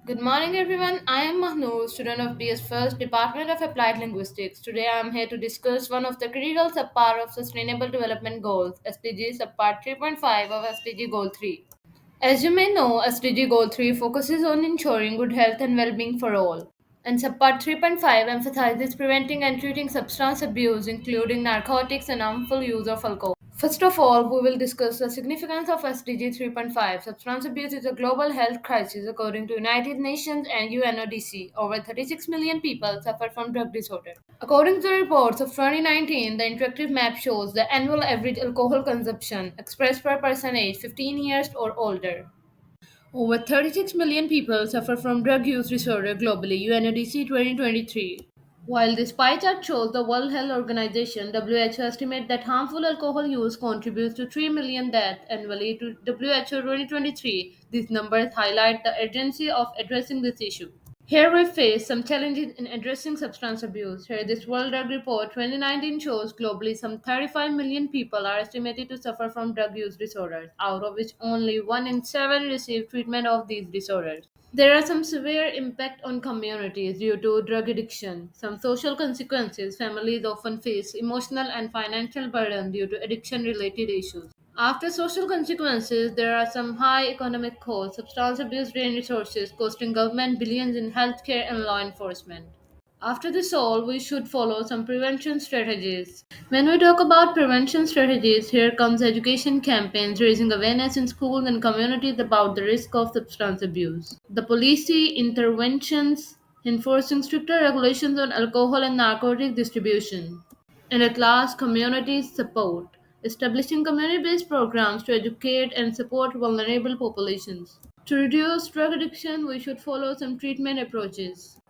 Good morning, everyone. I am Mahnoor, student of BS First Department of Applied Linguistics. Today, I am here to discuss one of the critical subpart of Sustainable Development Goals, SDG subpart 3.5 of SDG Goal 3. As you may know, SDG Goal 3 focuses on ensuring good health and well-being for all, and subpart 3.5 emphasizes preventing and treating substance abuse, including narcotics and harmful use of alcohol. First of all, we will discuss the significance of SDG 3.5. Substance abuse is a global health crisis according to United Nations and UNODC. Over 36 million people suffer from drug disorder. According to reports of 2019, the interactive map shows the annual average alcohol consumption expressed per person aged 15 years or older. Over 36 million people suffer from drug use disorder globally, UNODC 2023. While this pie chart shows the World Health Organization (WHO) estimate that harmful alcohol use contributes to 3 million deaths annually to WHO 2023, these numbers highlight the urgency of addressing this issue. Here we face some challenges in addressing substance abuse. Here, this World Drug Report 2019 shows globally some 35 million people are estimated to suffer from drug use disorders, out of which only 1 in 7 receive treatment of these disorders. There are some severe impact on communities due to drug addiction. Some social consequences families often face emotional and financial burden due to addiction related issues. After social consequences, there are some high economic costs. Substance abuse drain resources, costing government billions in healthcare and law enforcement. After this all, we should follow some prevention strategies. When we talk about prevention strategies, here comes education campaigns raising awareness in schools and communities about the risk of substance abuse. The policy interventions enforcing stricter regulations on alcohol and narcotic distribution. And at last, community support, establishing community based programs to educate and support vulnerable populations. To reduce drug addiction, we should follow some treatment approaches.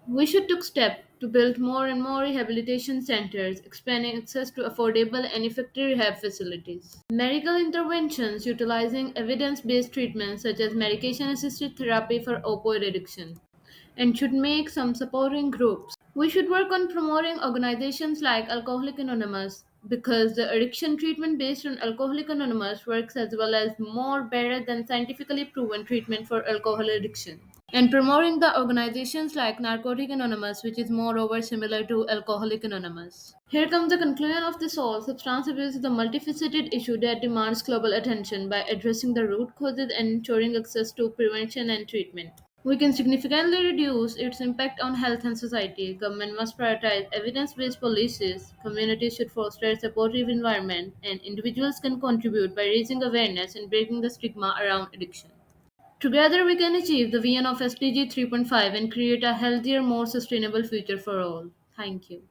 We should take steps to build more and more rehabilitation centers, expanding access to affordable and effective rehab facilities. Medical interventions utilizing evidence based treatments such as medication assisted therapy for opioid addiction and should make some supporting groups. We should work on promoting organizations like Alcoholic Anonymous because the addiction treatment based on Alcoholic Anonymous works as well as more better than scientifically proven treatment for alcohol addiction. And promoting the organizations like Narcotic Anonymous, which is moreover similar to Alcoholic Anonymous. Here comes the conclusion of this all. Substance abuse is a multifaceted issue that demands global attention by addressing the root causes and ensuring access to prevention and treatment. We can significantly reduce its impact on health and society. Government must prioritize evidence-based policies, communities should foster a supportive environment, and individuals can contribute by raising awareness and breaking the stigma around addiction. Together we can achieve the vision of SDG 3.5 and create a healthier, more sustainable future for all. Thank you.